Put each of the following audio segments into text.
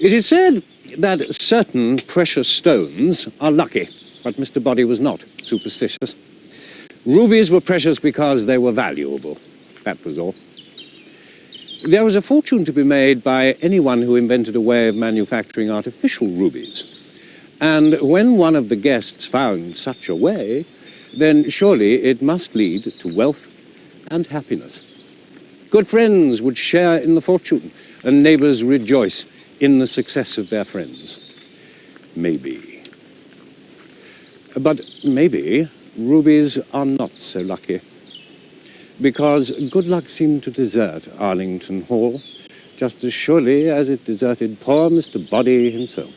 It is said that certain precious stones are lucky, but Mr. Body was not superstitious. Rubies were precious because they were valuable. That was all. There was a fortune to be made by anyone who invented a way of manufacturing artificial rubies. And when one of the guests found such a way, then surely it must lead to wealth and happiness. Good friends would share in the fortune, and neighbors rejoice in the success of their friends. Maybe. But maybe rubies are not so lucky, because good luck seemed to desert Arlington Hall just as surely as it deserted poor Mr. Body himself.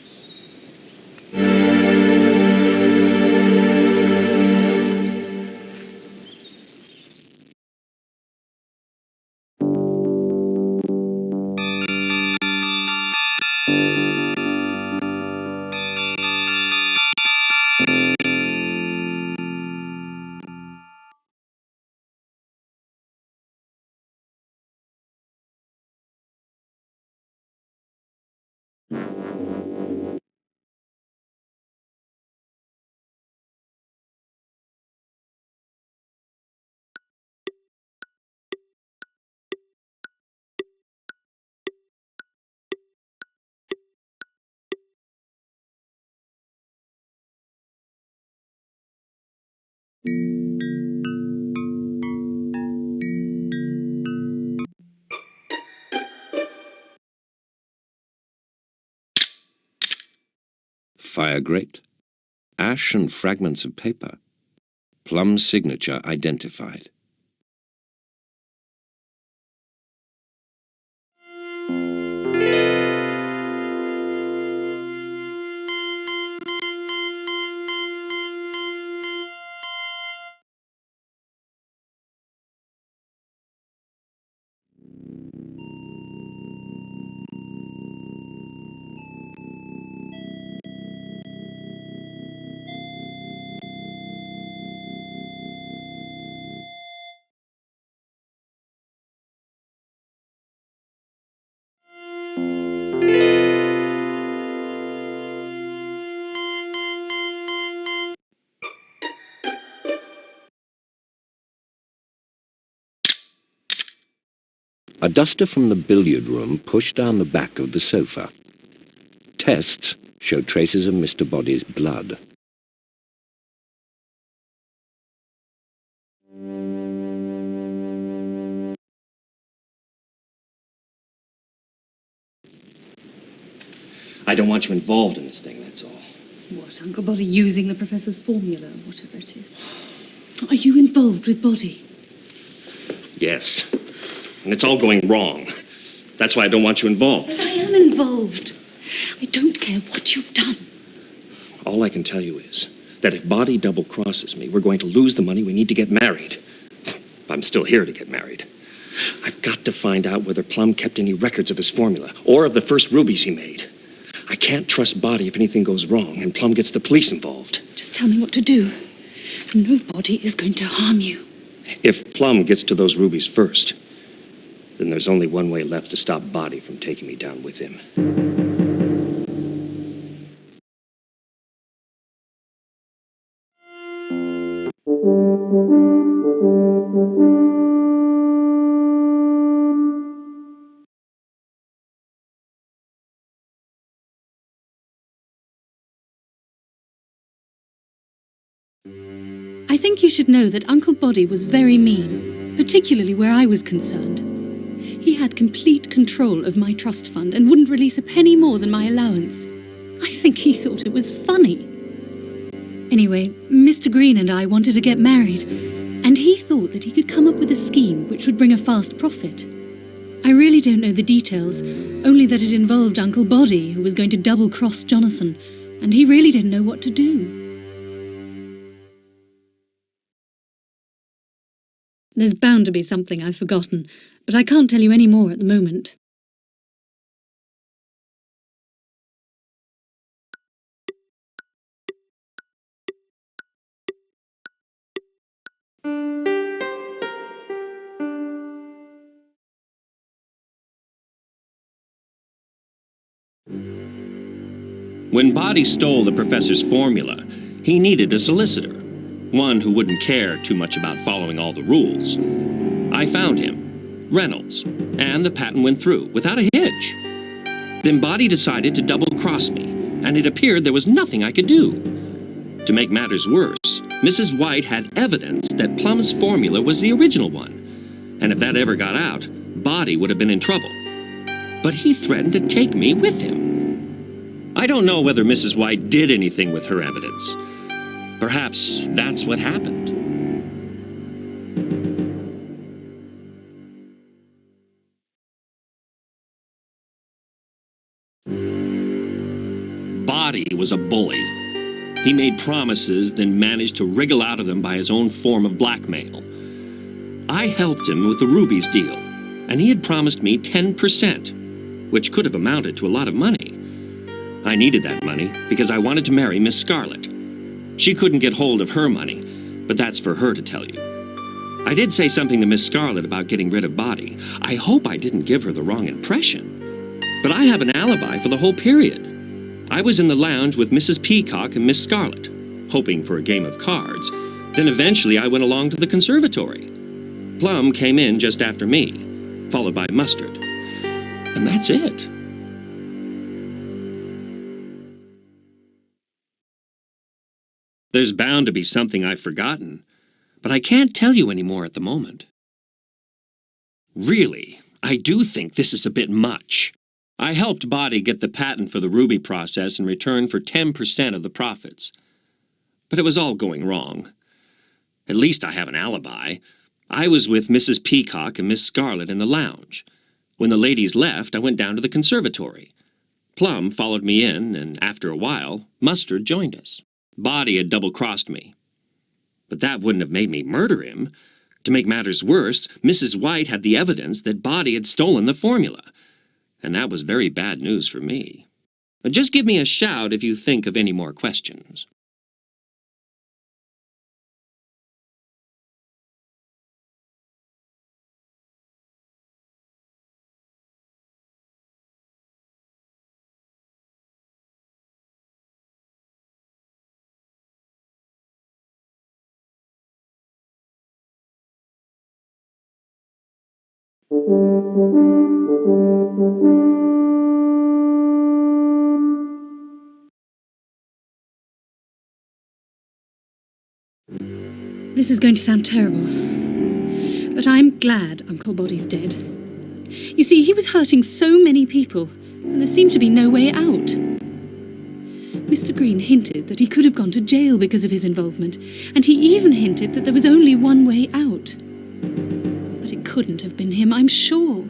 Fire grate, ash and fragments of paper. Plum's signature identified. A duster from the billiard room pushed down the back of the sofa. Tests showed traces of Mr. Body's blood. I don't want you involved in this thing, that's all. What, Uncle Body using the Professor's formula, whatever it is? Are you involved with Body? Yes. And it's all going wrong. That's why I don't want you involved. But I am involved. I don't care what you've done. All I can tell you is that if Body double-crosses me, we're going to lose the money we need to get married. If I'm still here to get married. I've got to find out whether Plum kept any records of his formula or of the first rubies he made. I can't trust Body if anything goes wrong and Plum gets the police involved. Just tell me what to do. Nobody is going to harm you. If Plum gets to those rubies first, then there's only one way left to stop Body from taking me down with him. I think you should know that Uncle Body was very mean, particularly where I was concerned. He had complete control of my trust fund and wouldn't release a penny more than my allowance. I think he thought it was funny. Anyway, Mr. Green and I wanted to get married, and he thought that he could come up with a scheme which would bring a fast profit. I really don't know the details, only that it involved Uncle Body, who was going to double-cross Jonathan, and he really didn't know what to do. There's bound to be something I've forgotten, but I can't tell you any more at the moment. When Body stole the professor's formula, he needed a solicitor, one who wouldn't care too much about following all the rules. I found him, Reynolds, and the patent went through without a hitch. Then Body decided to double-cross me, and it appeared there was nothing I could do. To make matters worse, Mrs. White had evidence that Plum's formula was the original one, and if that ever got out, Body would have been in trouble. But he threatened to take me with him. I don't know whether Mrs. White did anything with her evidence. Perhaps that's what happened. Body was a bully. He made promises, then managed to wriggle out of them by his own form of blackmail. I helped him with the rubies deal, and he had promised me 10%, which could have amounted to a lot of money. I needed that money because I wanted to marry Miss Scarlet. She couldn't get hold of her money, but that's for her to tell you. I did say something to Miss Scarlet about getting rid of Body. I hope I didn't give her the wrong impression. But I have an alibi for the whole period. I was in the lounge with Mrs. Peacock and Miss Scarlet, hoping for a game of cards. Then eventually I went along to the conservatory. Plum came in just after me, followed by Mustard. And that's it. There's bound to be something I've forgotten, but I can't tell you any more at the moment. Really, I do think this is a bit much. I helped Body get the patent for the ruby process in return for 10% of the profits. But it was all going wrong. At least I have an alibi. I was with Mrs. Peacock and Miss Scarlet in the lounge. When the ladies left, I went down to the conservatory. Plum followed me in, and after a while, Mustard joined us. Body had double-crossed me. But that wouldn't have made me murder him. To make matters worse, Mrs. White had the evidence that Body had stolen the formula. And that was very bad news for me. But just give me a shout if you think of any more questions. This is going to sound terrible, but I'm glad Uncle Body's dead. You see, he was hurting so many people, and there seemed to be no way out. Mr. Green hinted that he could have gone to jail because of his involvement, and he even hinted that there was only one way out. But it couldn't have been him, I'm sure.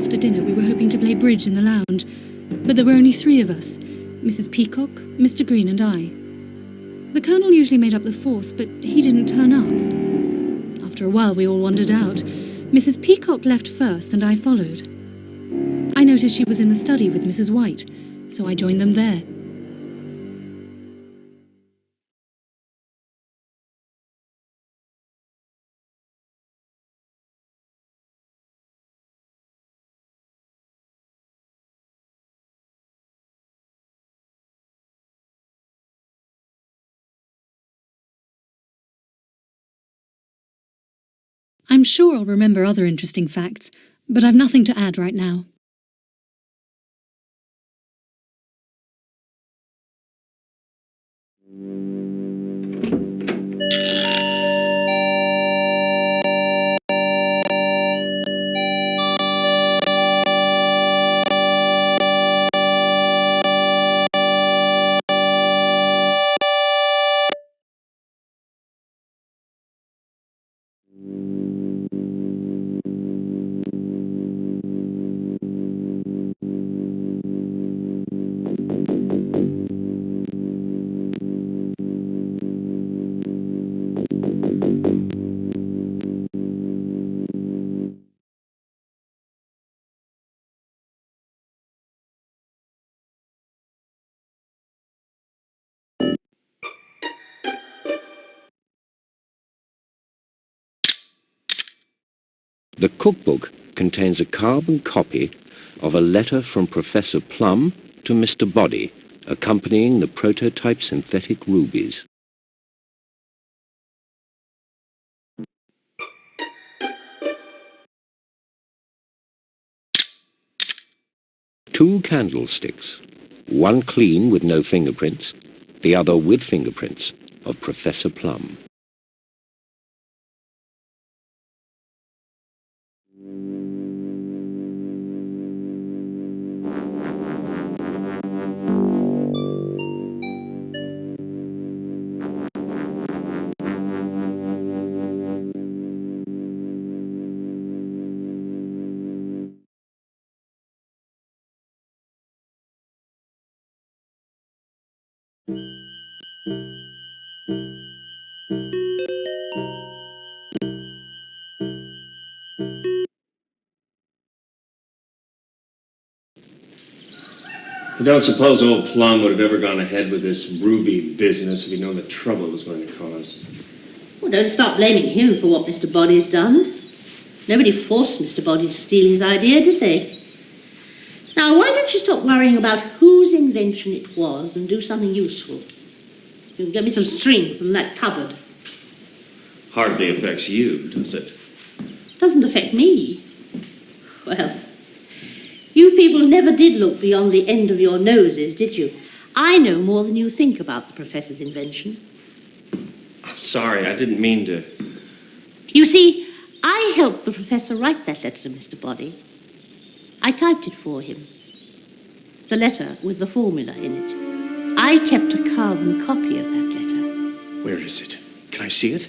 After dinner, we were hoping to play bridge in the lounge, but there were only 3 of us, Mrs. Peacock, Mr. Green and I. The Colonel usually made up the fourth, but he didn't turn up. After a while we all wandered out. Mrs. Peacock left first and I followed. I noticed she was in the study with Mrs. White, so I joined them there. I'm sure I'll remember other interesting facts, but I've nothing to add right now. The cookbook contains a carbon copy of a letter from Professor Plum to Mr. Body, accompanying the prototype synthetic rubies. Two candlesticks, one clean with no fingerprints, the other with fingerprints of Professor Plum. I don't suppose old Plum would have ever gone ahead with this ruby business if he'd known the trouble it was going to cause. Well, don't start blaming him for what Mr. Body's done. Nobody forced Mr. Body to steal his idea, did they? Now, why don't you stop worrying about whose invention it was and do something useful? You can get me some string from that cupboard. Hardly affects you, does it? Doesn't affect me. Well, you people never did look beyond the end of your noses, did you? I know more than you think about the professor's invention. I'm sorry, I didn't mean to. You see, I helped the professor write that letter to Mr. Body. I typed it for him. The letter with the formula in it. I kept a carbon copy of that letter. Where is it? Can I see it?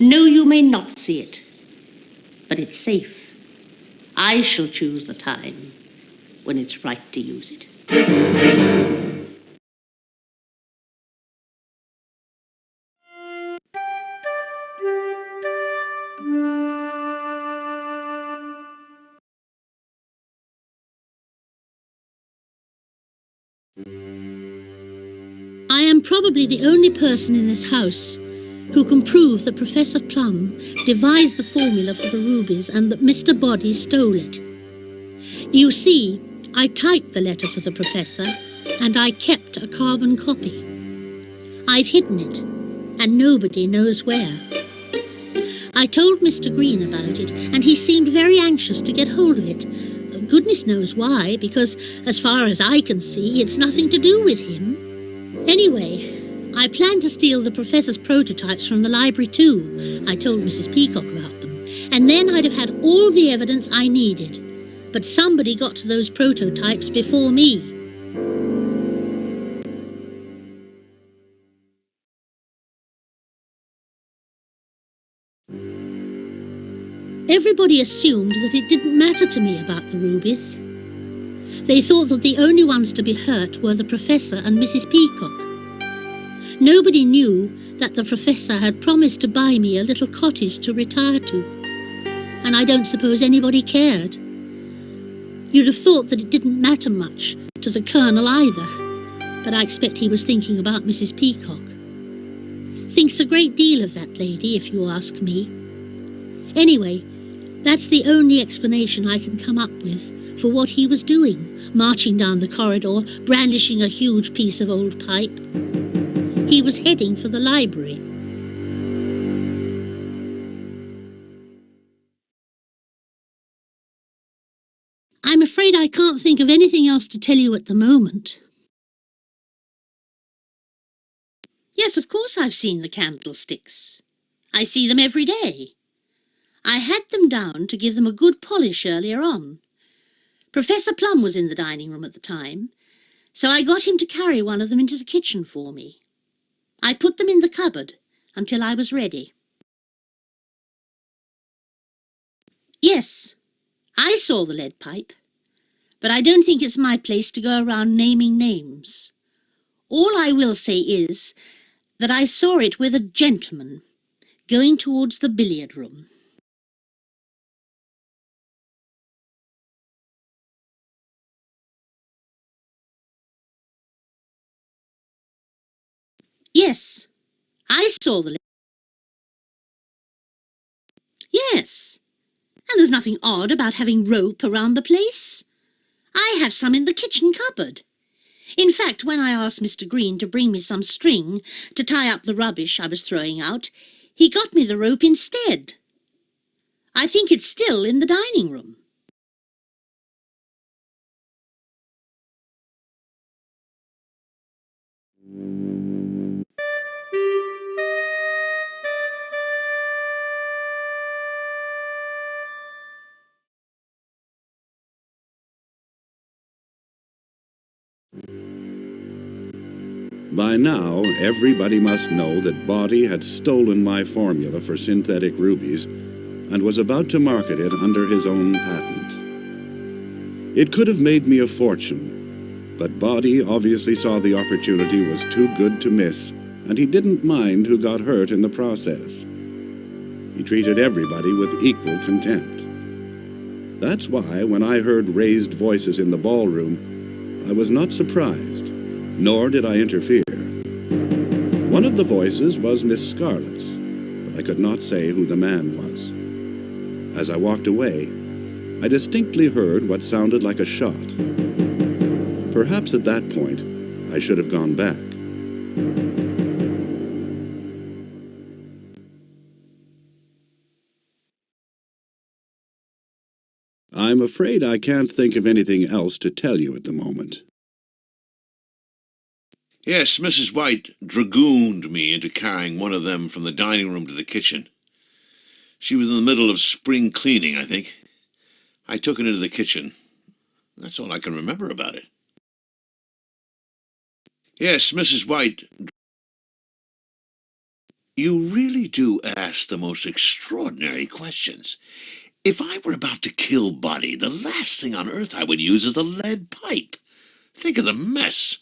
No, you may not see it. But it's safe. I shall choose the time when it's right to use it. I am probably the only person in this house who can prove that Professor Plum devised the formula for the rubies and that Mr. Body stole it. You see, I typed the letter for the professor and I kept a carbon copy. I've hidden it and nobody knows where. I told Mr. Green about it and he seemed very anxious to get hold of it. Goodness knows why, because as far as I can see, it's nothing to do with him. Anyway, I plan to steal the professor's prototypes from the library too. I told Mrs. Peacock about them. And then I'd have had all the evidence I needed. But somebody got to those prototypes before me. Everybody assumed that it didn't matter to me about the rubies. They thought that the only ones to be hurt were the Professor and Mrs. Peacock. Nobody knew that the Professor had promised to buy me a little cottage to retire to, and I don't suppose anybody cared. You'd have thought that it didn't matter much to the Colonel either, but I expect he was thinking about Mrs. Peacock. Thinks a great deal of that lady, if you ask me. Anyway, that's the only explanation I can come up with for what he was doing, marching down the corridor, brandishing a huge piece of old pipe. He was heading for the library. I'm afraid I can't think of anything else to tell you at the moment. Yes, of course I've seen the candlesticks. I see them every day. I had them down to give them a good polish earlier on. Professor Plum was in the dining room at the time, so I got him to carry one of them into the kitchen for me. I put them in the cupboard until I was ready. Yes, I saw the lead pipe, but I don't think it's my place to go around naming names. All I will say is that I saw it with a gentleman going towards the billiard room. Yes, I saw the... Yes, and there's nothing odd about having rope around the place. I have some in the kitchen cupboard. In fact, when I asked Mr. Green to bring me some string to tie up the rubbish I was throwing out, he got me the rope instead. I think it's still in the dining room. By now, everybody must know that Body had stolen my formula for synthetic rubies and was about to market it under his own patent. It could have made me a fortune, but Body obviously saw the opportunity was too good to miss, and he didn't mind who got hurt in the process. He treated everybody with equal contempt. That's why, when I heard raised voices in the ballroom, I was not surprised, nor did I interfere. One of the voices was Miss Scarlett's, but I could not say who the man was. As I walked away, I distinctly heard what sounded like a shot. Perhaps at that point, I should have gone back. I'm afraid I can't think of anything else to tell you at the moment. Yes, Mrs. White dragooned me into carrying one of them from the dining room to the kitchen. She was in the middle of spring cleaning, I think. I took it into the kitchen. That's all I can remember about it. Yes, Mrs. White. You really do ask the most extraordinary questions. If I were about to kill Body, the last thing on earth I would use is a lead pipe. Think of the mess.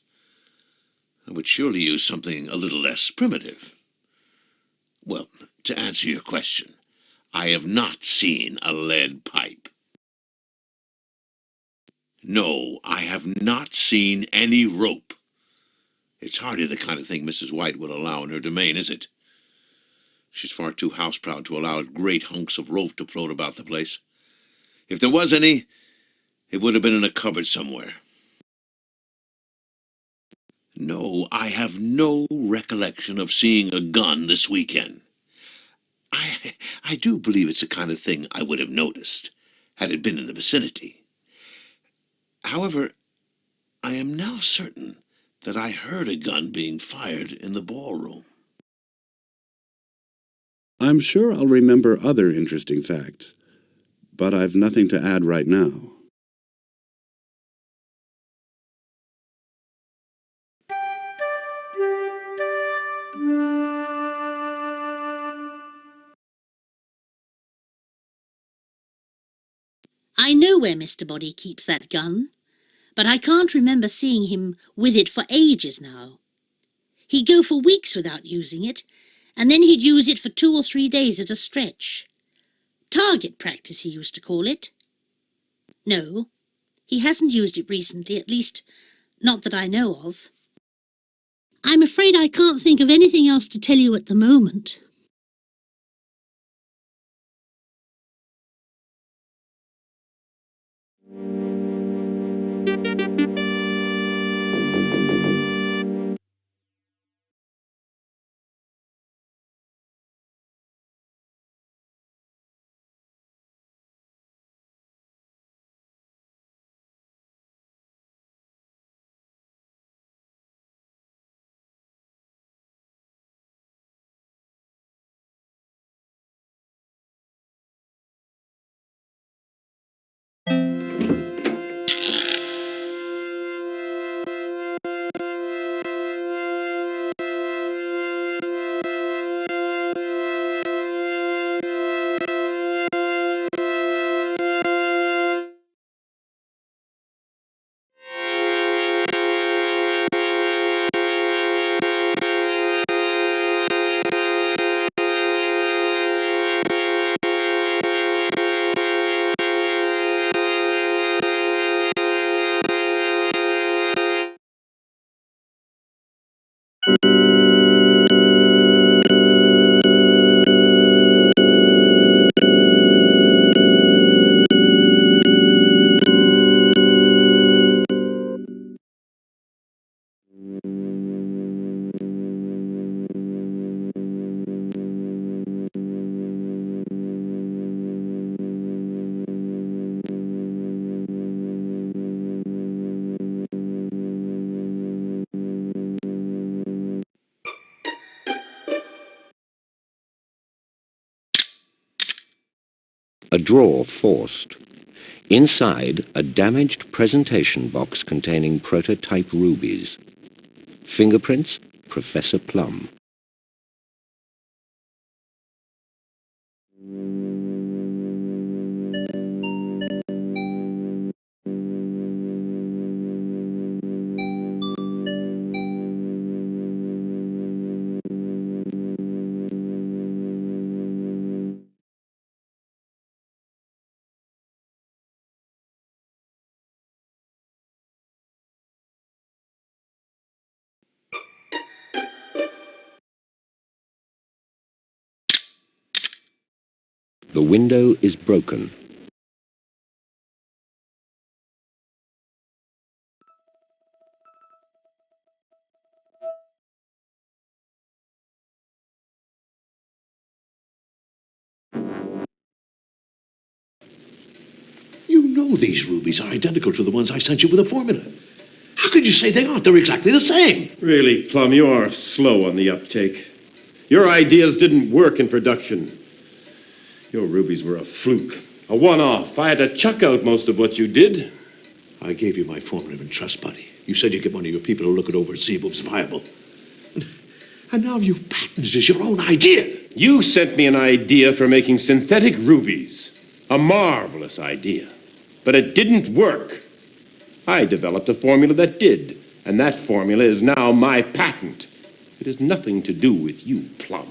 I would surely use something a little less primitive. Well, to answer your question, I have not seen a lead pipe. No, I have not seen any rope. It's hardly the kind of thing Mrs. White would allow in her domain, is it? She's far too house-proud to allow great hunks of rope to float about the place. If there was any, it would have been in a cupboard somewhere. No, I have no recollection of seeing a gun this weekend. I do believe it's the kind of thing I would have noticed, had it been in the vicinity. However, I am now certain that I heard a gun being fired in the ballroom. I'm sure I'll remember other interesting facts, but I've nothing to add right now. I know where Mr. Body keeps that gun. but I can't remember seeing him with it for ages now. He'd go for weeks without using it, and then he'd use it for 2 or 3 days at a stretch. Target practice, he used to call it. No, he hasn't used it recently, at least not that I know of. I'm afraid I can't think of anything else to tell you at the moment. A drawer forced. Inside, a damaged presentation box containing prototype rubies. Fingerprints, Professor Plum. The window is broken. You know these rubies are identical to the ones I sent you with a formula. How could you say they aren't? They're exactly the same. Really, Plum, you are slow on the uptake. Your ideas didn't work in production. Your rubies were a fluke, a one-off. I had to chuck out most of what you did. I gave you my formula in trust, buddy. You said you'd get one of your people to look it over and see if it was viable. And now you've patented it as your own idea. You sent me an idea for making synthetic rubies. A marvelous idea. But it didn't work. I developed a formula that did, and that formula is now my patent. It has nothing to do with you, Plum.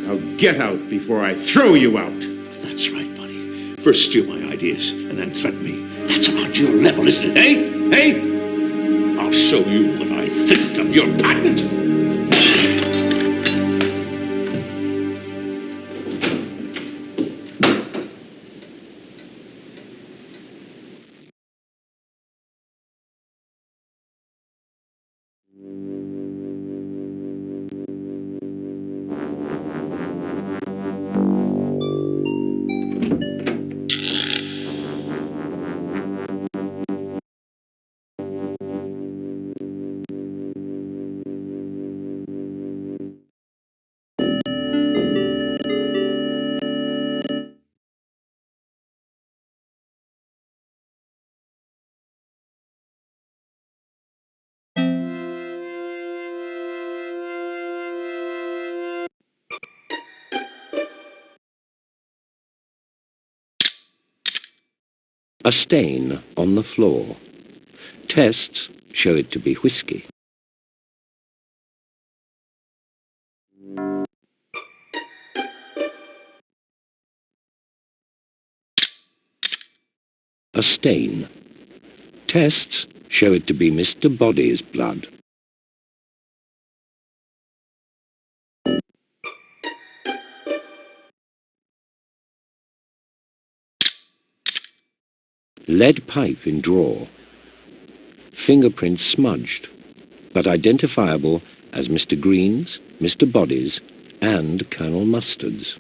Now get out before I throw you out. That's right, buddy. First steal my ideas, and then threaten me. That's about your level, isn't it, eh? Hey? I'll show you what I think of your patent. A stain on the floor. Tests show it to be whiskey. A stain. Tests show it to be Mr. Body's blood. Lead pipe in drawer. Fingerprints smudged, but identifiable as Mr. Green's, Mr. Body's, and Colonel Mustard's.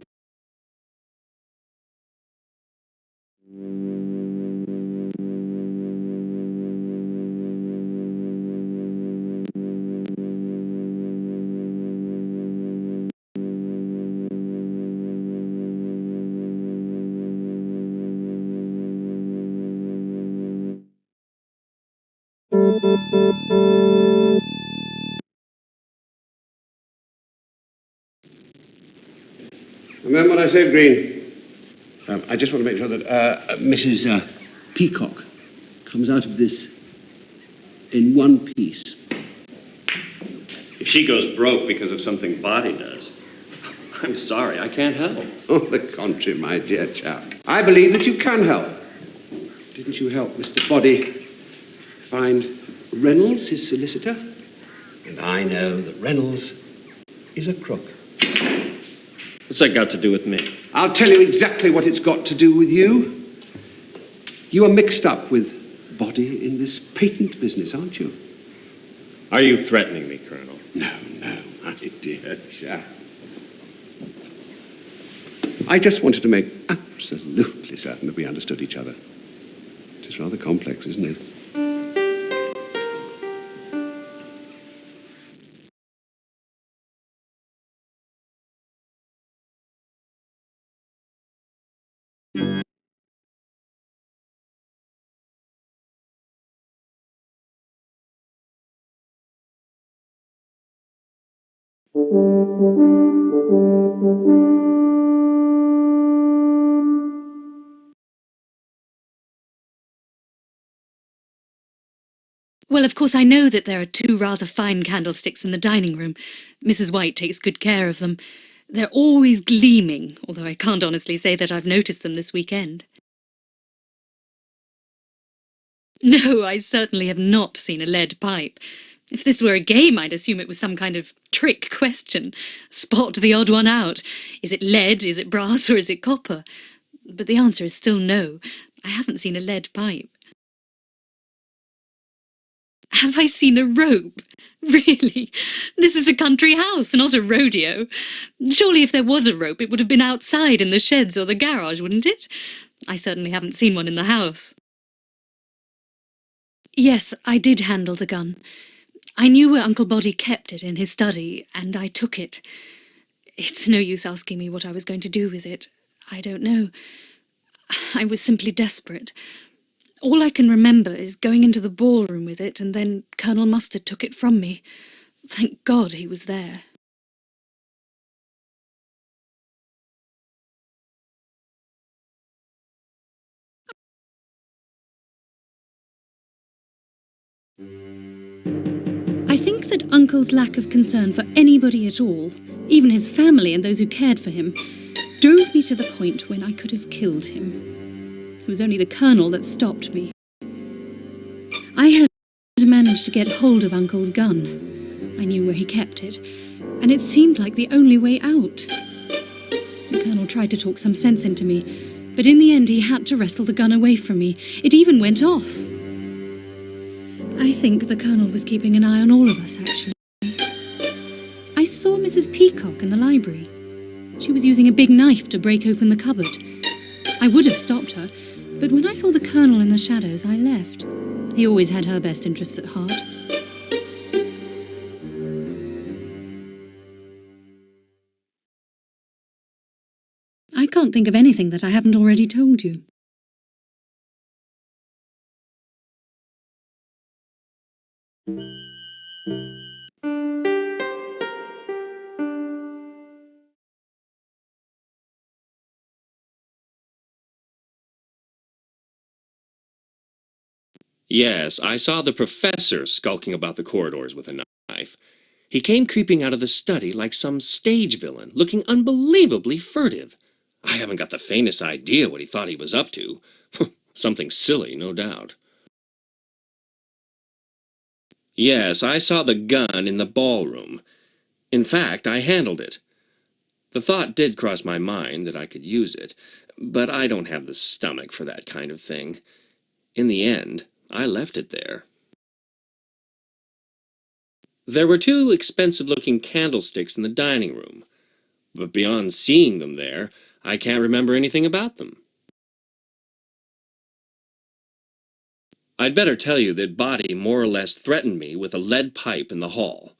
Remember what I said, Green? I just want to make sure that Mrs. Peacock comes out of this in one piece. If she goes broke because of something Body does, I'm sorry, I can't help. On the contrary, my dear chap. I believe that you can help. Didn't you help Mr. Body find Reynolds, his solicitor? And I know that Reynolds is a crook. What's that got to do with me? I'll tell you exactly what it's got to do with you. You are mixed up with Body in this patent business, aren't you? Are you threatening me, Colonel? No, my dear chap. I just wanted to make absolutely certain that we understood each other. It is rather complex, isn't it? Well, of course, I know that there are two rather fine candlesticks in the dining room. Mrs. White takes good care of them. They're always gleaming, although I can't honestly say that I've noticed them this weekend. No, I certainly have not seen a lead pipe. If this were a game, I'd assume it was some kind of trick question. Spot the odd one out. Is it lead, is it brass, or is it copper? But the answer is still no. I haven't seen a lead pipe. Have I seen a rope? Really? This is a country house, not a rodeo. Surely if there was a rope, it would have been outside in the sheds or the garage, wouldn't it? I certainly haven't seen one in the house. Yes, I did handle the gun. I knew where Uncle Body kept it in his study, and I took it. It's no use asking me what I was going to do with it. I don't know. I was simply desperate. All I can remember is going into the ballroom with it, and then Colonel Mustard took it from me. Thank God he was there. I think that Uncle's lack of concern for anybody at all, even his family and those who cared for him, drove me to the point when I could have killed him. It was only the Colonel that stopped me. I had managed to get hold of Uncle's gun. I knew where he kept it, and it seemed like the only way out. The Colonel tried to talk some sense into me, but in the end he had to wrestle the gun away from me. It even went off. I think the Colonel was keeping an eye on all of us, actually. I saw Mrs. Peacock in the library. She was using a big knife to break open the cupboard. I would have stopped her, but when I saw the Colonel in the shadows, I left. He always had her best interests at heart. I can't think of anything that I haven't already told you. Yes, I saw the professor skulking about the corridors with a knife. He came creeping out of the study like some stage villain, looking unbelievably furtive. I haven't got the faintest idea what he thought he was up to. Something silly, no doubt. Yes, I saw the gun in the ballroom. In fact, I handled it. The thought did cross my mind that I could use it, but I don't have the stomach for that kind of thing. In the end, I left it there. There were 2 expensive-looking candlesticks in the dining room, but beyond seeing them there, I can't remember anything about them. I'd better tell you that Body more or less threatened me with a lead pipe in the hall.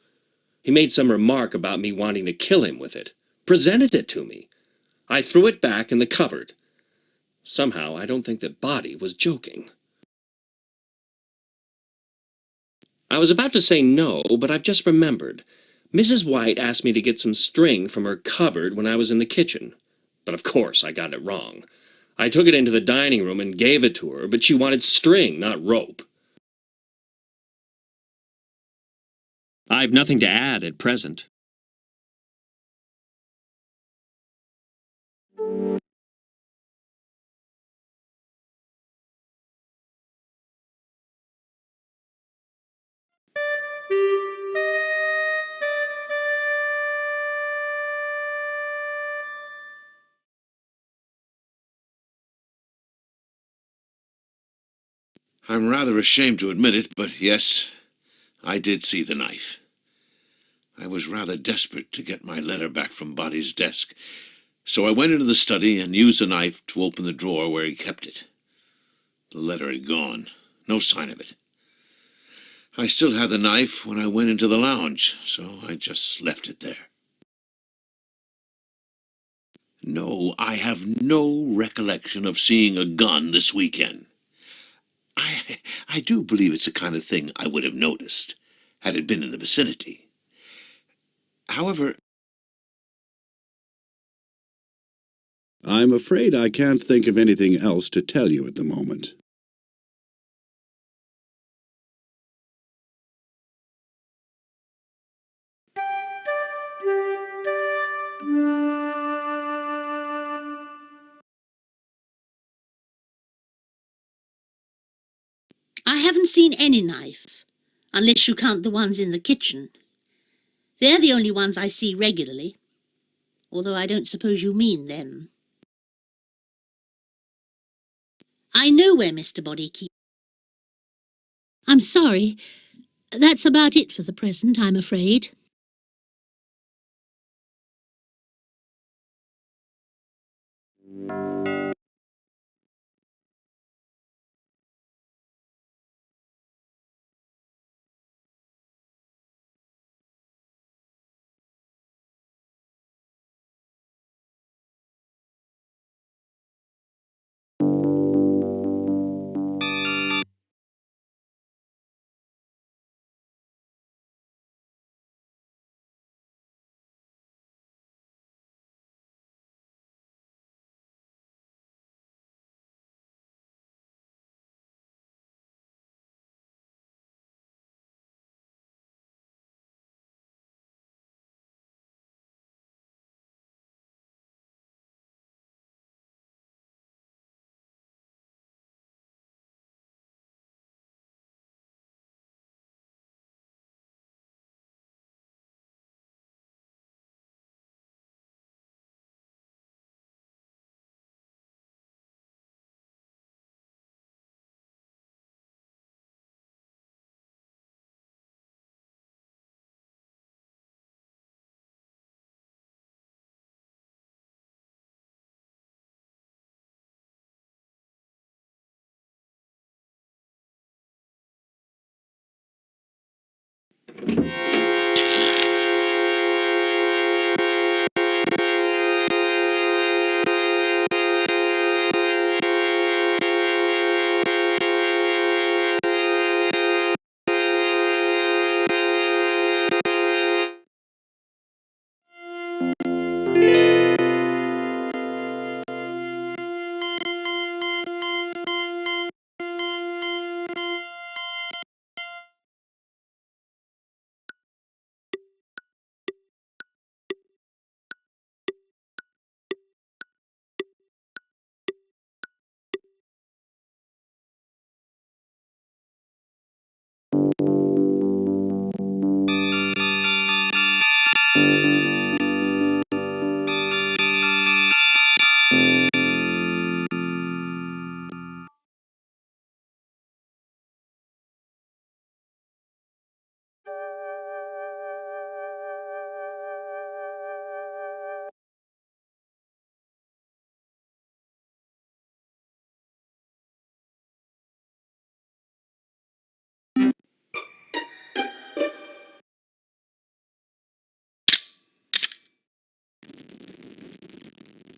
He made some remark about me wanting to kill him with it, presented it to me. I threw it back in the cupboard. Somehow, I don't think that Body was joking. I was about to say no, but I've just remembered. Mrs. White asked me to get some string from her cupboard when I was in the kitchen. But of course, I got it wrong. I took it into the dining room and gave it to her, but she wanted string, not rope. I've nothing to add at present. I'm rather ashamed to admit it, but yes, I did see the knife. I was rather desperate to get my letter back from Body's desk, so I went into the study and used the knife to open the drawer where he kept it. The letter had gone. No sign of it. I still had the knife when I went into the lounge, so I just left it there. No, I have no recollection of seeing a gun this weekend. I do believe it's the kind of thing I would have noticed, had it been in the vicinity. However, I'm afraid I can't think of anything else to tell you at the moment. I haven't seen any knife, unless you count the ones in the kitchen. They're the only ones I see regularly, although I don't suppose you mean them. I know where Mr. Body keeps. I'm sorry. That's about it for the present, I'm afraid.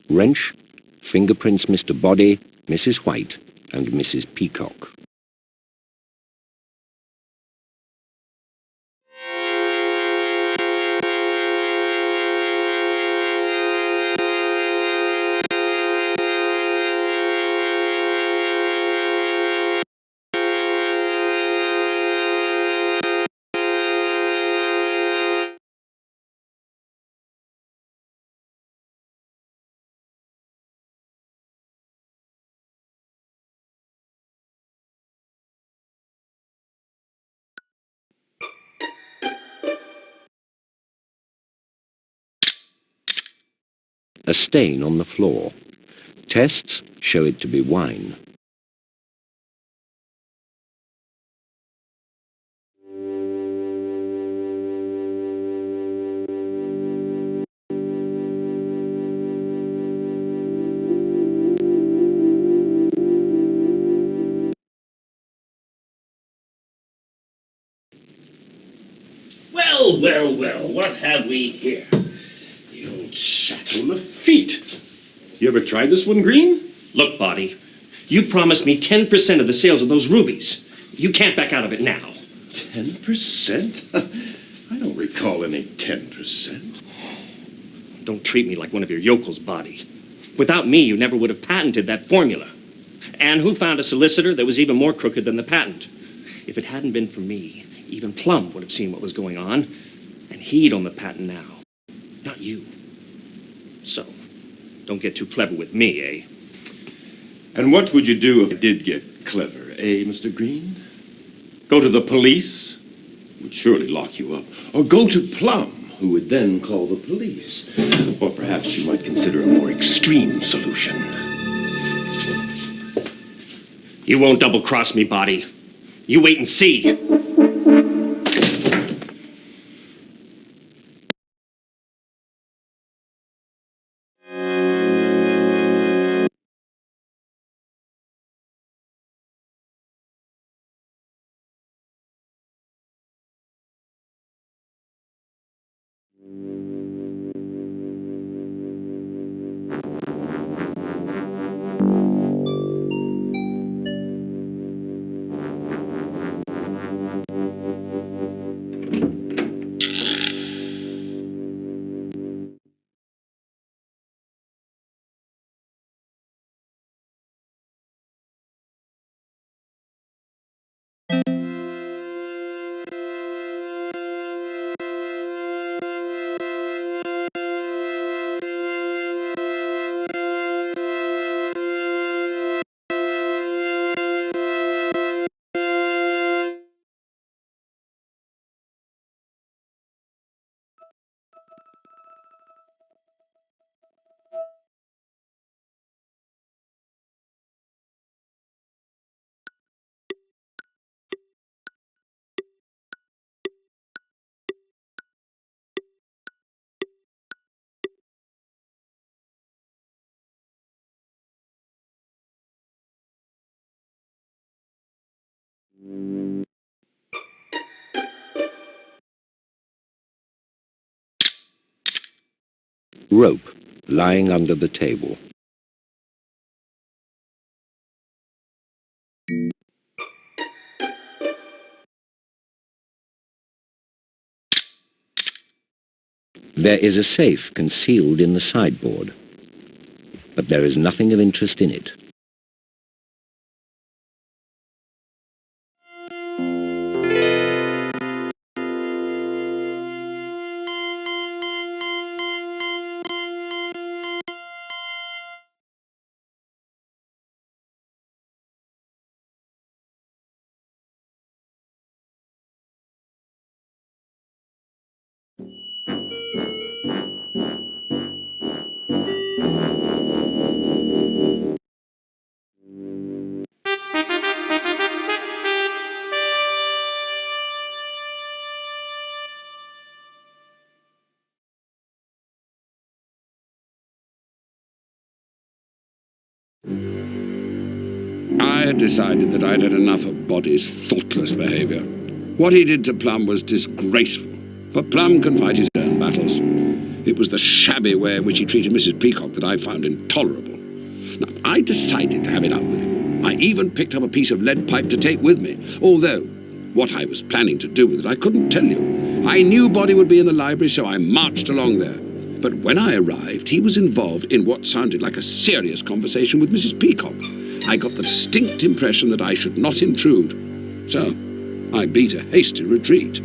Wrench, fingerprints Mr. Body, Mrs. White, and Mrs. Peacock. A stain on the floor. Tests show it to be wine. Well, well, well, what have we here? The old Chateau Lafitte. You ever tried this one, Green? Look, Body, you promised me 10% of the sales of those rubies. You can't back out of it now. 10%? I don't recall any 10%. Don't treat me like one of your yokels, Body. Without me, you never would have patented that formula. And who found a solicitor that was even more crooked than the patent? If it hadn't been for me, even Plum would have seen what was going on, and he'd own the patent now, not you. So, don't get too clever with me, eh? And what would you do if I did get clever, eh, Mr. Green? Go to the police, who would surely lock you up, or go to Plum, who would then call the police. Or perhaps you might consider a more extreme solution. You won't double-cross me, Body. You wait and see. Rope, lying under the table. There is a safe concealed in the sideboard, but there is nothing of interest in it. I had decided that I'd had enough of Body's thoughtless behavior. What he did to Plum was disgraceful, for Plum can fight his own battles. It was the shabby way in which he treated Mrs. Peacock that I found intolerable. Now, I decided to have it out with him. I even picked up a piece of lead pipe to take with me, although what I was planning to do with it I couldn't tell you. I knew Boddy would be in the library, so I marched along there. But when I arrived, he was involved in what sounded like a serious conversation with Mrs. Peacock. I got the distinct impression that I should not intrude. So I beat a hasty retreat.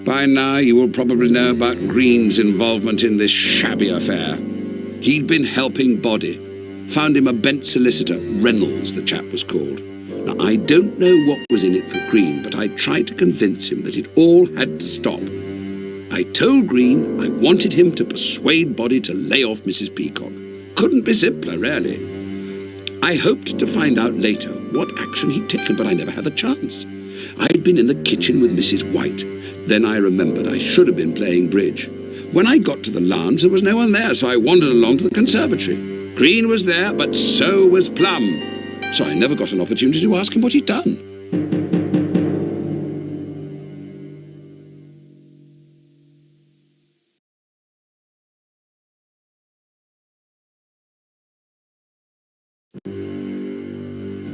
By now, you will probably know about Green's involvement in this shabby affair. He'd been helping Boddy. Found him a bent solicitor, Reynolds, the chap was called. Now, I don't know what was in it for Green, but I tried to convince him that it all had to stop. I told Green I wanted him to persuade Boddy to lay off Mrs. Peacock. Couldn't be simpler, really. I hoped to find out later what action he'd taken, but I never had the chance. I'd been in the kitchen with Mrs. White. Then I remembered I should have been playing bridge. When I got to the lounge, there was no one there, so I wandered along to the conservatory. Green was there, but so was Plum. So I never got an opportunity to ask him what he'd done.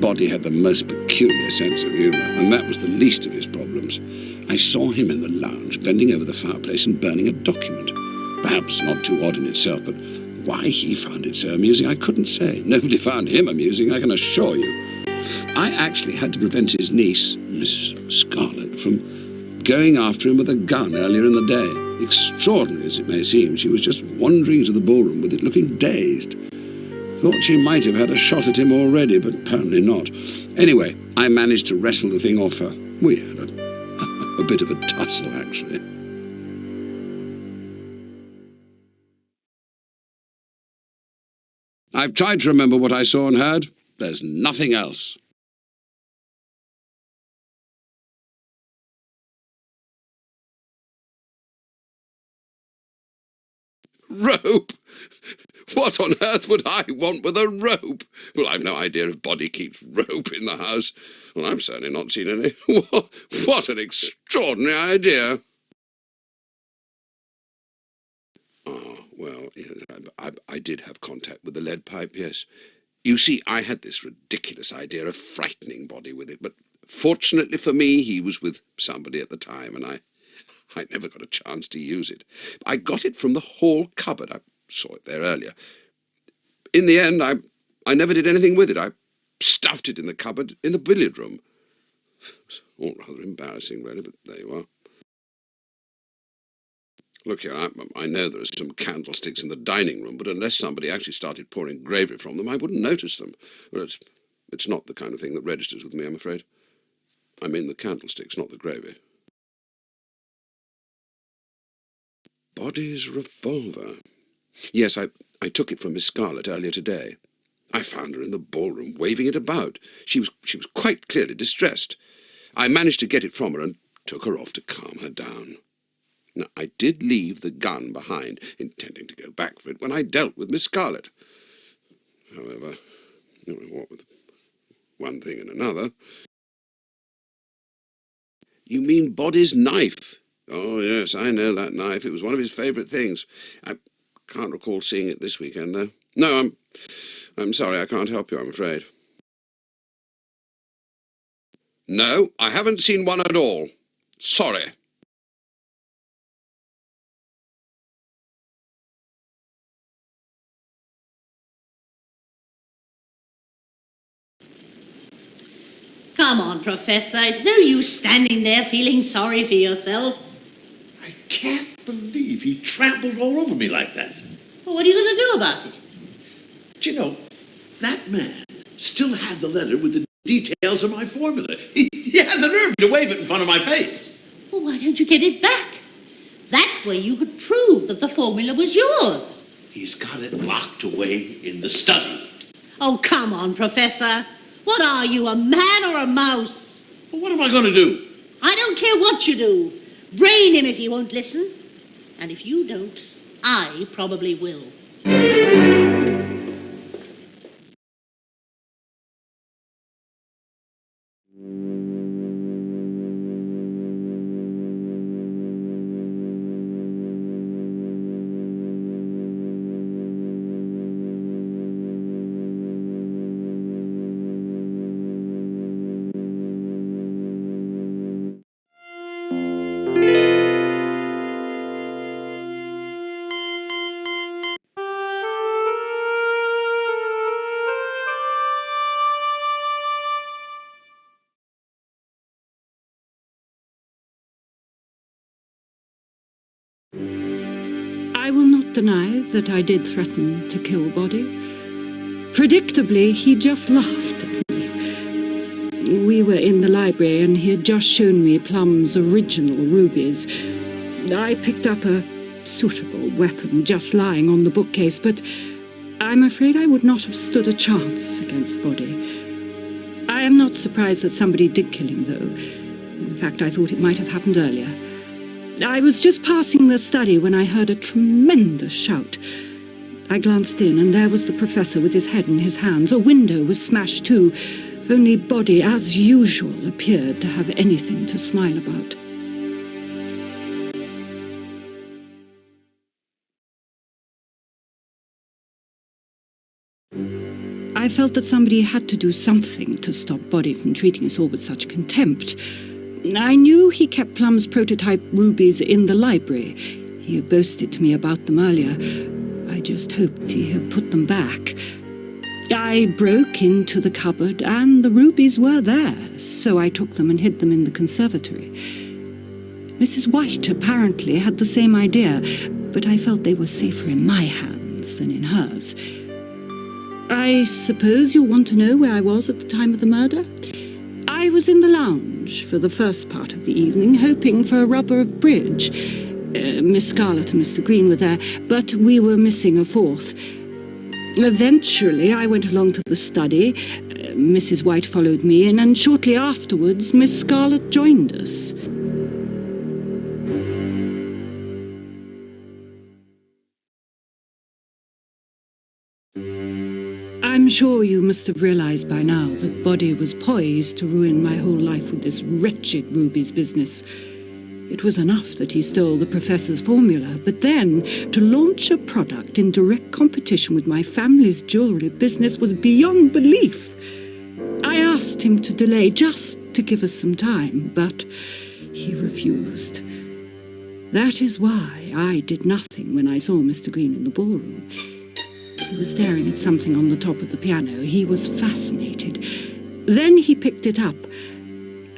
Boddy had the most peculiar sense of humour, and that was the least of his problems. I saw him in the lounge, bending over the fireplace and burning a document. Perhaps not too odd in itself, but why he found it so amusing I couldn't say. Nobody found him amusing, I can assure you. I actually had to prevent his niece, Miss Scarlett, from going after him with a gun earlier in the day. Extraordinary as it may seem, she was just wandering into the ballroom with it, looking dazed. Thought she might have had a shot at him already, but apparently not. Anyway, I managed to wrestle the thing off her. We had a bit of a tussle, actually. I've tried to remember what I saw and heard. There's nothing else. Rope? What on earth would I want with a rope? Well, I've no idea if Boddy keeps rope in the house. Well, I've certainly not seen any. What an extraordinary idea. Oh, well, I did have contact with the lead pipe, yes. You see, I had this ridiculous idea of frightening Boddy with it, but fortunately for me, he was with somebody at the time, and I never got a chance to use it. I got it from the hall cupboard. I saw it there earlier. In the end, I never did anything with it. I stuffed it in the cupboard in the billiard room. It's all rather embarrassing, really, but there you are. Look here, I know there are some candlesticks in the dining room, but unless somebody actually started pouring gravy from them, I wouldn't notice them. Well, it's not the kind of thing that registers with me, I'm afraid. I mean the candlesticks, not the gravy. Boddy's revolver. Yes, I took it from Miss Scarlett earlier today. I found her in the ballroom, waving it about. She was quite clearly distressed. I managed to get it from her and took her off to calm her down. Now, I did leave the gun behind, intending to go back for it when I dealt with Miss Scarlett. However, what with one thing and another... You mean Boddy's knife? Oh, yes, I know that knife. It was one of his favourite things. I can't recall seeing it this weekend, though. No, I'm sorry, I can't help you, I'm afraid. No, I haven't seen one at all. Sorry. Come on, Professor. It's no use standing there feeling sorry for yourself. I can't believe he trampled all over me like that. Well, what are you going to do about it? But you know, that man still had the letter with the details of my formula. He had the nerve to wave it in front of my face. Well, why don't you get it back? That way you could prove that the formula was yours. He's got it locked away in the study. Oh, come on, Professor. What are you, a man or a mouse? Well, what am I going to do? I don't care what you do. Brain him if he won't listen. And if you don't, I probably will. I will not deny that I did threaten to kill Body. Predictably, he just laughed at me. We were in the library and he had just shown me Plum's original rubies. I picked up a suitable weapon just lying on the bookcase, but I'm afraid I would not have stood a chance against Body. I am not surprised that somebody did kill him, though. In fact, I thought it might have happened earlier. I was just passing the study when I heard a tremendous shout. I glanced in, and there was the professor with his head in his hands. A window was smashed too. Only Body, as usual, appeared to have anything to smile about. I felt that somebody had to do something to stop Body from treating us all with such contempt. I knew he kept Plum's prototype rubies in the library. He had boasted to me about them earlier. I just hoped he had put them back. I broke into the cupboard, and the rubies were there, so I took them and hid them in the conservatory. Mrs. White apparently had the same idea, but I felt they were safer in my hands than in hers. I suppose you'll want to know where I was at the time of the murder? I was in the lounge for the first part of the evening, hoping for a rubber of bridge. Miss Scarlett and Mr. Green were there, but we were missing a fourth. Eventually, I went along to the study. Mrs. White followed me in, and shortly afterwards, Miss Scarlett joined us. I'm sure you must have realized by now that Body was poised to ruin my whole life with this wretched rubies business. It was enough that he stole the professor's formula, but then to launch a product in direct competition with my family's jewellery business was beyond belief. I asked him to delay just to give us some time, but he refused. That is why I did nothing when I saw Mr. Green in the ballroom. He was staring at something on the top of the piano. He was fascinated. Then he picked it up,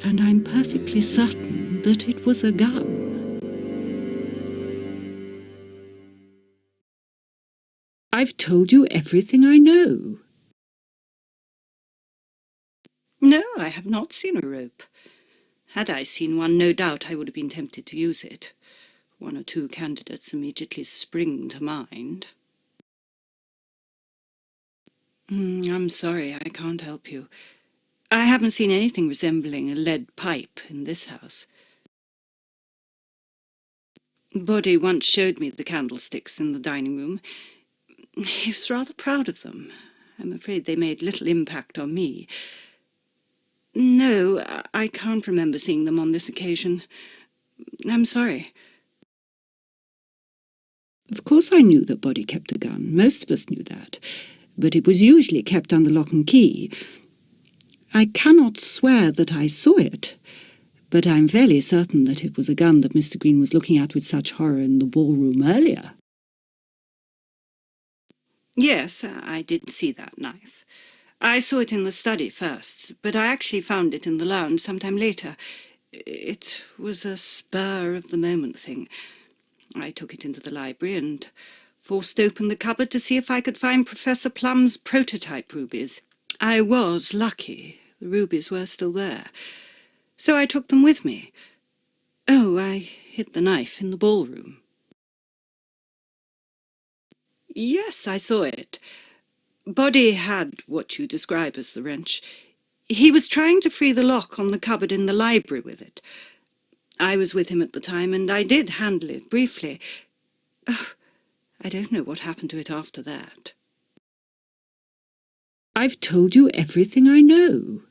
and I'm perfectly certain that it was a gun. I've told you everything I know. No, I have not seen a rope. Had I seen one, no doubt I would have been tempted to use it. One or two candidates immediately spring to mind. I'm sorry, I can't help you. I haven't seen anything resembling a lead pipe in this house. Body once showed me the candlesticks in the dining room. He was rather proud of them. I'm afraid they made little impact on me. No, I can't remember seeing them on this occasion. I'm sorry. Of course I knew that Body kept a gun. Most of us knew that. But it was usually kept under lock and key. I cannot swear that I saw it, but I'm fairly certain that it was a gun that Mr. Green was looking at with such horror in the ballroom earlier. Yes, I did see that knife. I saw it in the study first, but I actually found it in the lounge sometime later. It was a spur-of-the-moment thing. I took it into the library and forced open the cupboard to see if I could find Professor Plum's prototype rubies. I was lucky. The rubies were still there. So I took them with me. Oh, I hid the knife in the ballroom. Yes, I saw it. Body had what you describe as the wrench. He was trying to free the lock on the cupboard in the library with it. I was with him at the time, and I did handle it briefly. Oh, I don't know what happened to it after that. I've told you everything I know.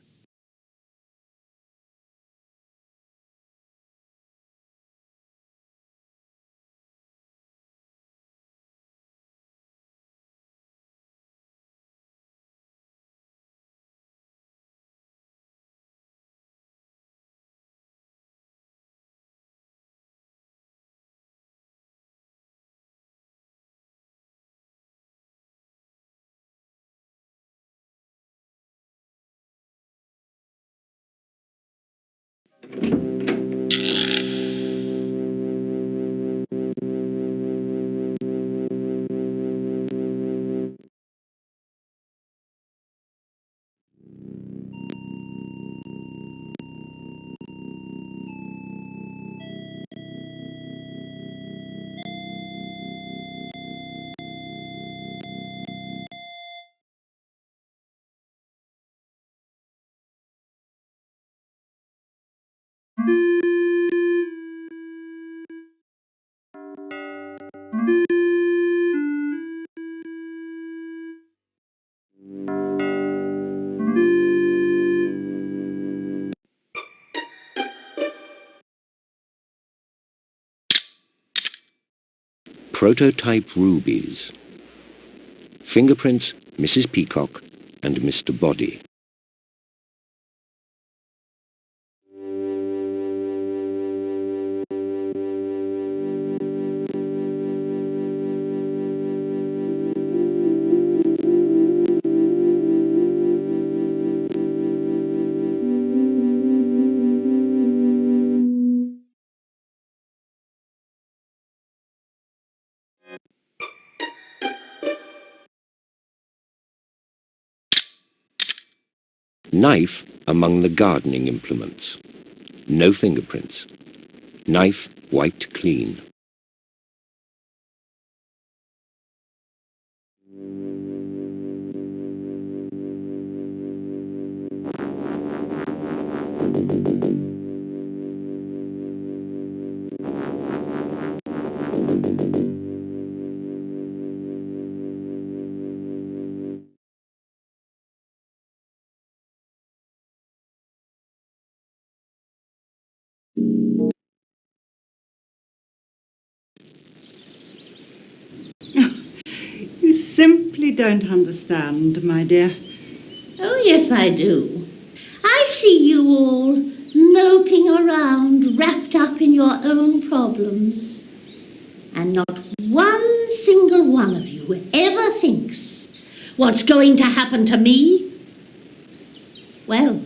Prototype rubies. Fingerprints, Mrs. Peacock and Mr. Body. Knife among the gardening implements. No fingerprints. Knife wiped clean. You simply don't understand, my dear. Oh, yes, I do. I see you all moping around, wrapped up in your own problems. And not one single one of you ever thinks what's going to happen to me. Well,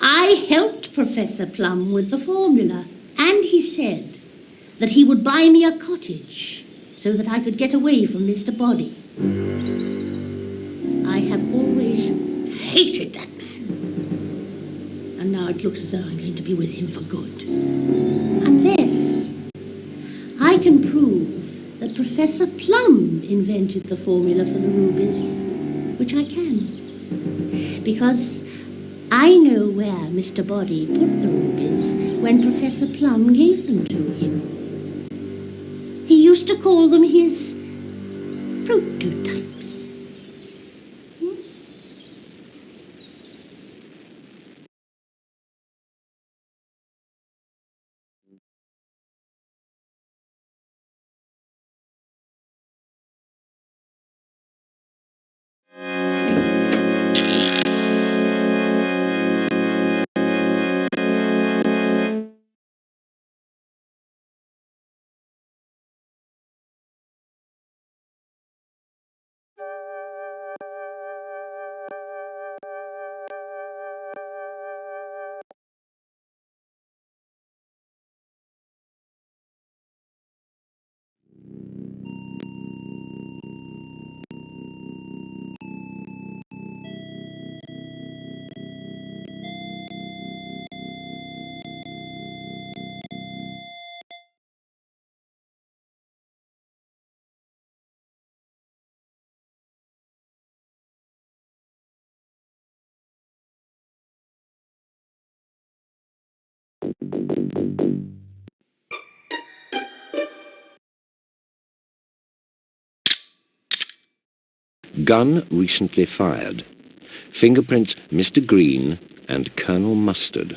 I helped Professor Plum with the formula, and he said that he would buy me a cottage so that I could get away from Mr. Body. I have always hated that man. And now it looks as though I'm going to be with him for good. Unless I can prove that Professor Plum invented the formula for the rubies, which I can. Because I know where Mr. Body put the rubies when Professor Plum gave them to him. He used to call them his prototypes. Gun recently fired. Fingerprints Mr. Green and Colonel Mustard.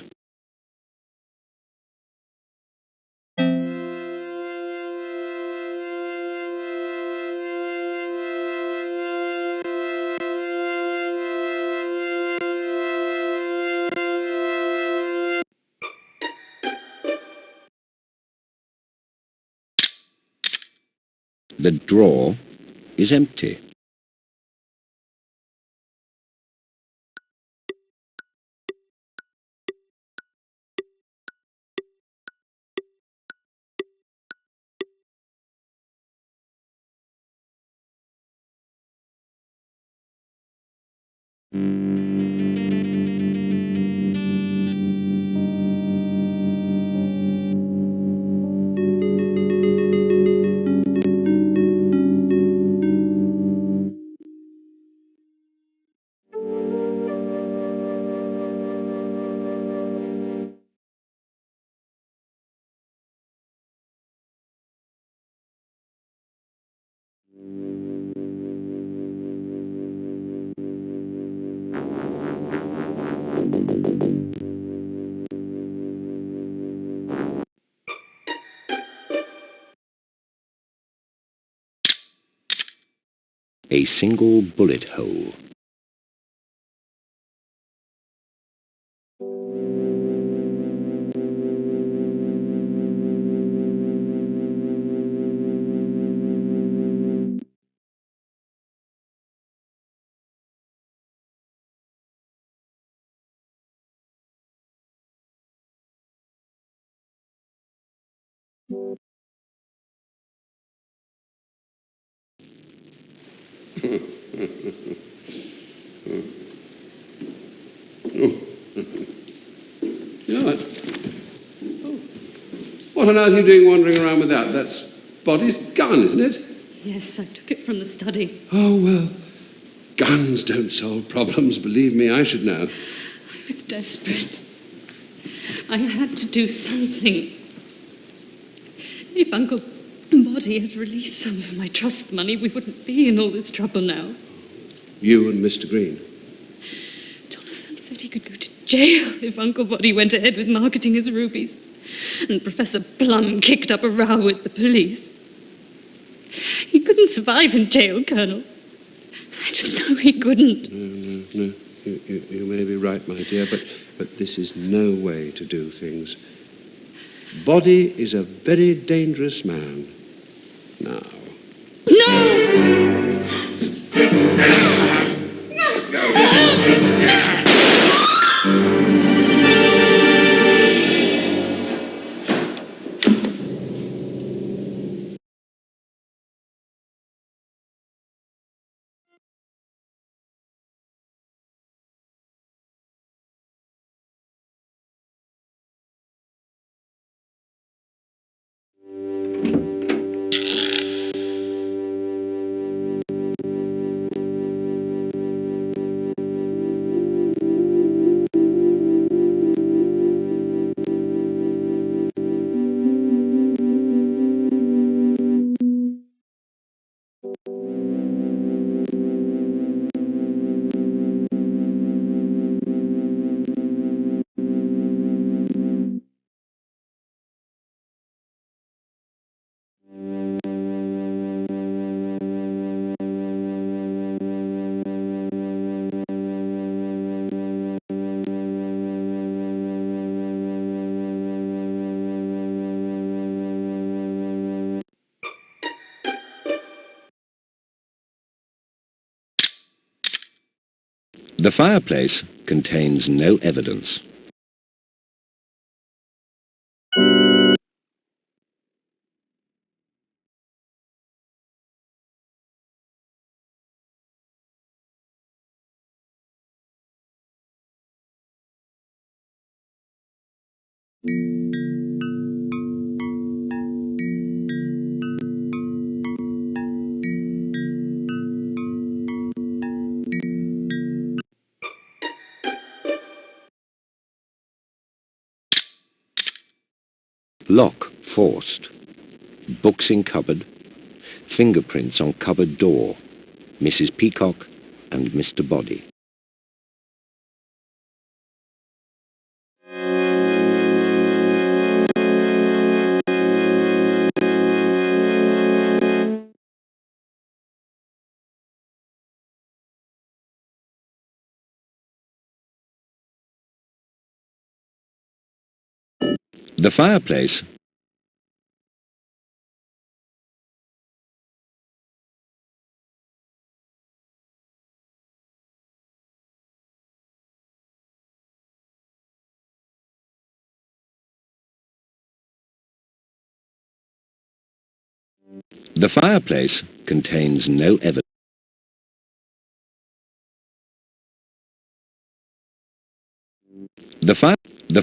The drawer is empty. a single bullet hole. What on earth are you doing wandering around with that? That's Body's gun, isn't it? Yes, I took it from the study. Oh, well, guns don't solve problems, believe me, I should know. I was desperate. I had to do something. If Uncle Body had released some of my trust money, we wouldn't be in all this trouble now. You and Mr. Green? Jonathan said he could go to jail if Uncle Body went ahead with marketing his rubies. And Professor Plum kicked up a row with the police. He couldn't survive in jail, Colonel. I just know he couldn't. No. You may be right, my dear, but this is no way to do things. Body is a very dangerous man. Now. No! The fireplace contains no evidence. Lock forced. Books in cupboard. Fingerprints on cupboard door. Mrs. Peacock and Mr. Body. The fireplace contains no evidence. The fireplace.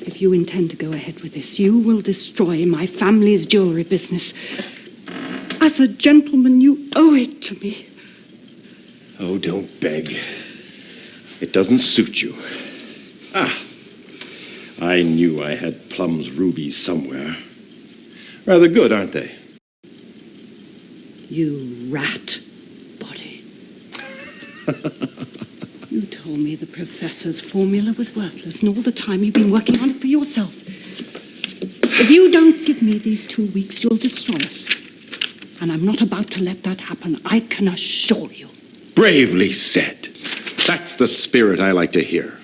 If you intend to go ahead with this, you will destroy my family's jewelry business. As a gentleman, you owe it to me. Oh, don't beg. It doesn't suit you. I knew I had Plum's rubies somewhere. Rather good, aren't they? You rat, Body. You told me the professor's formula was worthless, and all the time you've been working on it for yourself. If you don't give me these 2 weeks, you'll destroy us. And I'm not about to let that happen, I can assure you. Bravely said. That's the spirit I like to hear.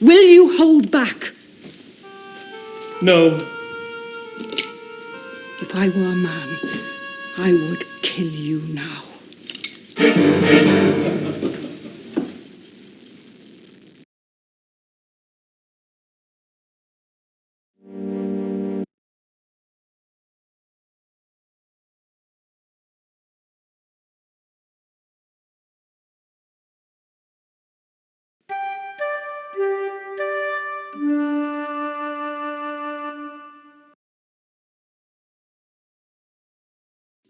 Will you hold back? No. If I were a man, I would kill you now.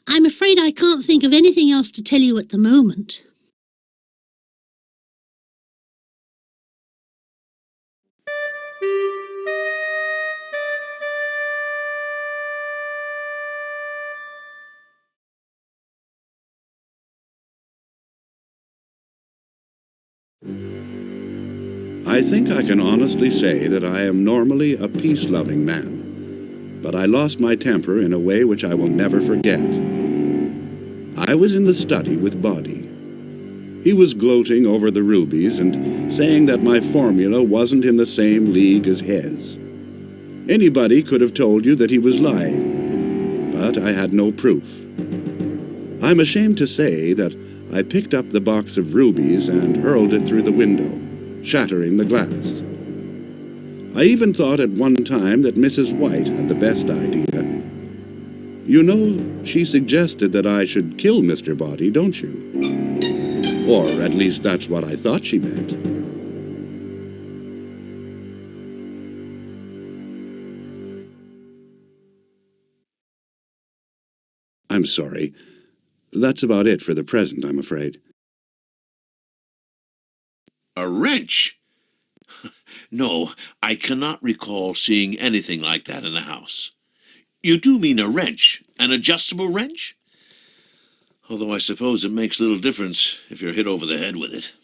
I'm afraid I can't think of anything else to tell you at the moment. I think I can honestly say that I am normally a peace-loving man, but I lost my temper in a way which I will never forget. I was in the study with Body. He was gloating over the rubies and saying that my formula wasn't in the same league as his. Anybody could have told you that he was lying, but I had no proof. I'm ashamed to say that I picked up the box of rubies and hurled it through the window, shattering the glass. I even thought at one time that Mrs. White had the best idea. You know, she suggested that I should kill Mr. Body, don't you? Or at least that's what I thought she meant. I'm sorry. That's about it for the present, I'm afraid. A wrench? No, I cannot recall seeing anything like that in the house. You do mean a wrench, an adjustable wrench? Although I suppose it makes little difference if you're hit over the head with it.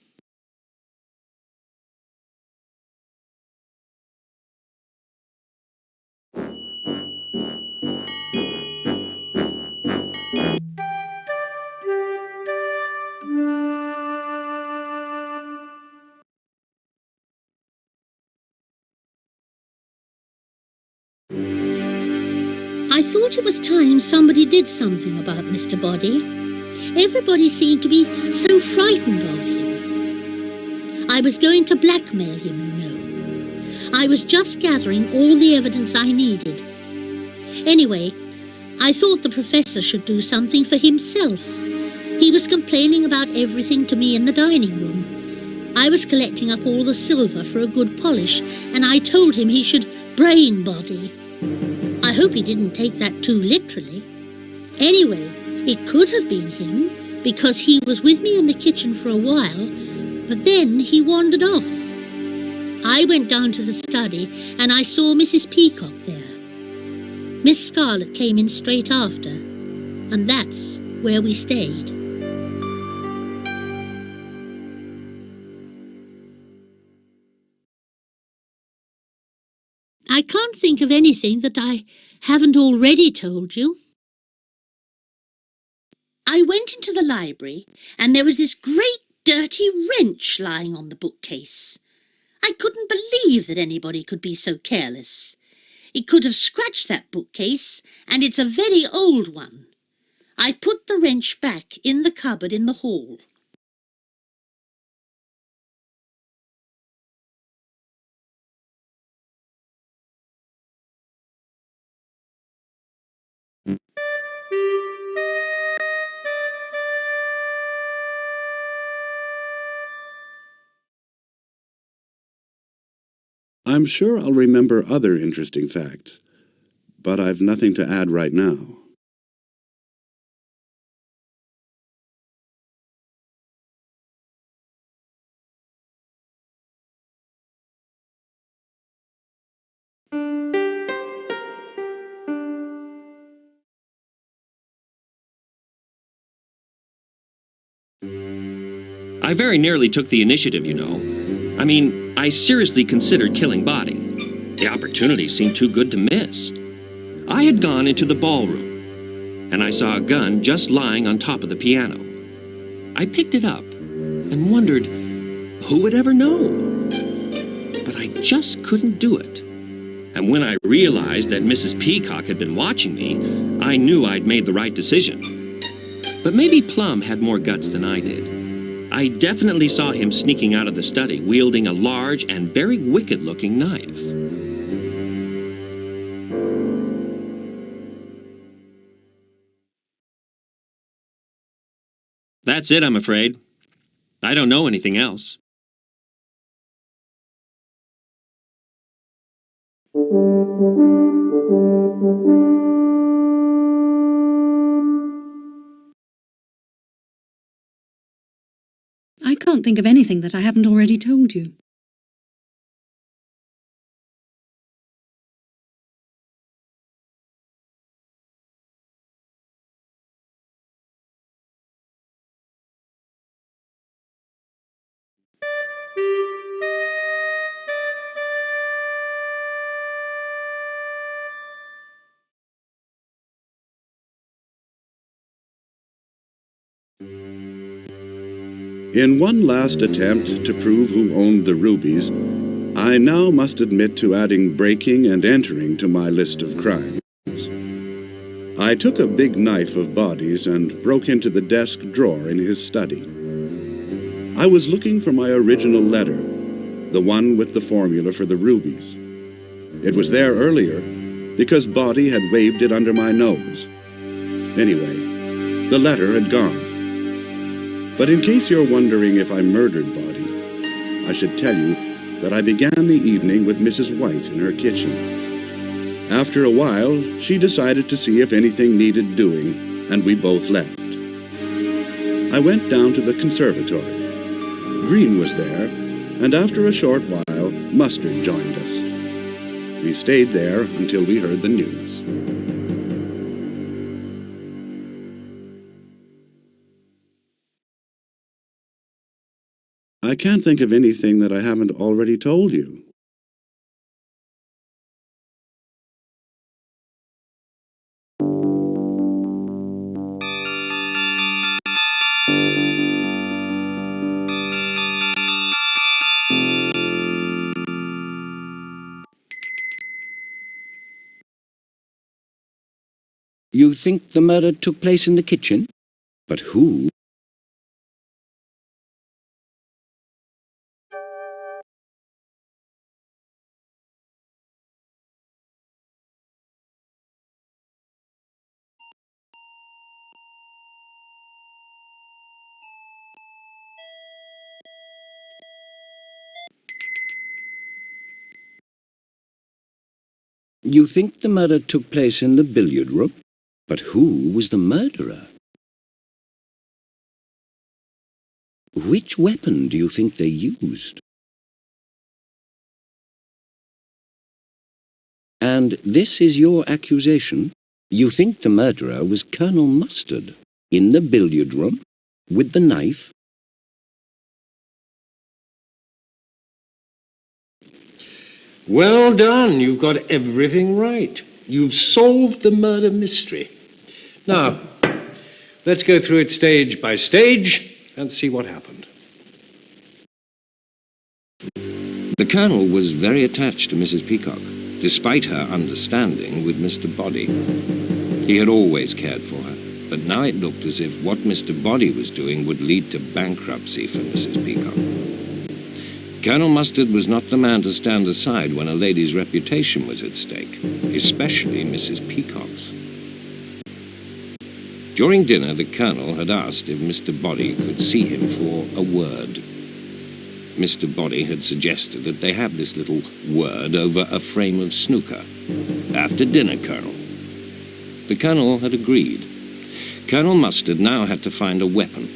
I thought it was time somebody did something about Mr. Body. Everybody seemed to be so frightened of him. I was going to blackmail him, you know. I was just gathering all the evidence I needed. Anyway, I thought the professor should do something for himself. He was complaining about everything to me in the dining room. I was collecting up all the silver for a good polish, and I told him he should brain Body. I hope he didn't take that too literally. Anyway, it could have been him, because he was with me in the kitchen for a while, but then he wandered off. I went down to the study, and I saw Mrs. Peacock there. Miss Scarlet came in straight after, and that's where we stayed. I can't think of anything that I haven't already told you. I went into the library, and there was this great dirty wrench lying on the bookcase. I couldn't believe that anybody could be so careless. It could have scratched that bookcase, and it's a very old one. I put the wrench back in the cupboard in the hall. I'm sure I'll remember other interesting facts, but I've nothing to add right now. I very nearly took the initiative, you know. I mean, I seriously considered killing Body. The opportunity seemed too good to miss. I had gone into the ballroom, and I saw a gun just lying on top of the piano. I picked it up and wondered who would ever know. But I just couldn't do it. And when I realized that Mrs. Peacock had been watching me, I knew I'd made the right decision. But maybe Plum had more guts than I did. I definitely saw him sneaking out of the study, wielding a large and very wicked-looking knife. That's it, I'm afraid. I don't know anything else. I can't think of anything that I haven't already told you. In one last attempt to prove who owned the rubies, I now must admit to adding breaking and entering to my list of crimes. I took a big knife of Body's and broke into the desk drawer in his study. I was looking for my original letter, the one with the formula for the rubies. It was there earlier because Body had waved it under my nose. Anyway, the letter had gone. But in case you're wondering if I murdered Body, I should tell you that I began the evening with Mrs. White in her kitchen. After a while, she decided to see if anything needed doing, and we both left. I went down to the conservatory. Green was there, and after a short while, Mustard joined us. We stayed there until we heard the news. I can't think of anything that I haven't already told you. You think the murder took place in the kitchen? But who? You think the murder took place in the billiard room? But who was the murderer? Which weapon do you think they used? And this is your accusation? You think the murderer was Colonel Mustard in the billiard room with the knife? Well done. You've got everything right. You've solved the murder mystery. Now, let's go through it stage by stage and see what happened. The Colonel was very attached to Mrs. Peacock, despite her understanding with Mr. Body. He had always cared for her, but now it looked as if what Mr. Body was doing would lead to bankruptcy for Mrs. Peacock. Colonel Mustard was not the man to stand aside when a lady's reputation was at stake, especially Mrs. Peacock's. During dinner, the Colonel had asked if Mr. Body could see him for a word. Mr. Body had suggested that they have this little word over a frame of snooker. After dinner, Colonel. The Colonel had agreed. Colonel Mustard now had to find a weapon.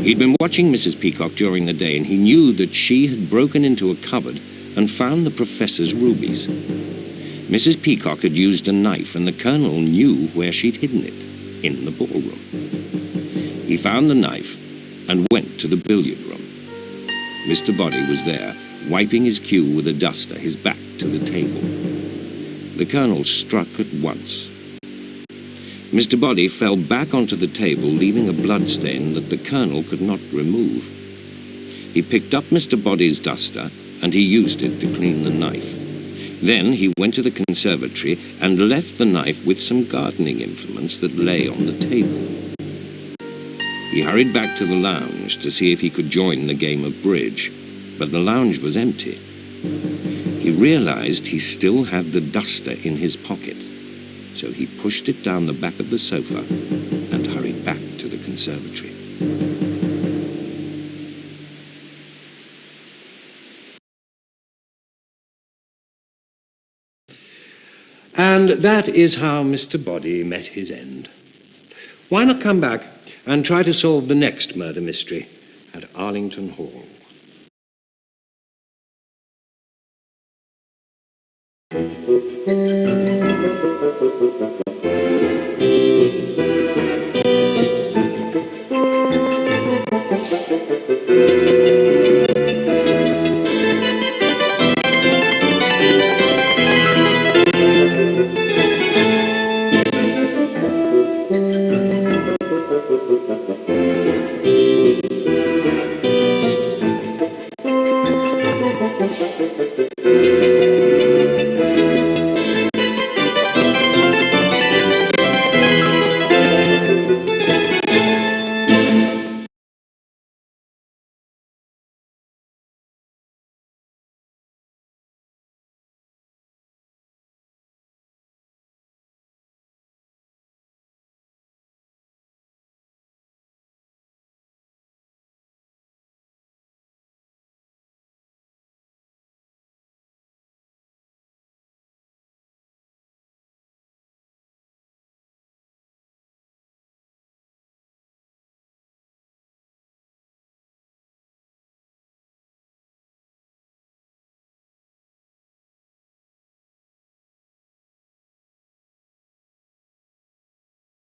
He'd been watching Mrs. Peacock during the day, and he knew that she had broken into a cupboard and found the professor's rubies. Mrs. Peacock had used a knife, and the Colonel knew where she'd hidden it, in the ballroom. He found the knife and went to the billiard room. Mr. Body was there, wiping his cue with a duster, his back to the table. The Colonel struck at once. Mr. Body fell back onto the table, leaving a bloodstain that the Colonel could not remove. He picked up Mr. Body's duster, and he used it to clean the knife. Then he went to the conservatory and left the knife with some gardening implements that lay on the table. He hurried back to the lounge to see if he could join the game of bridge, but the lounge was empty. He realized he still had the duster in his pocket, so he pushed it down the back of the sofa and hurried back to the conservatory. And that is how Mr. Body met his end. Why not come back and try to solve the next murder mystery at Arlington Hall?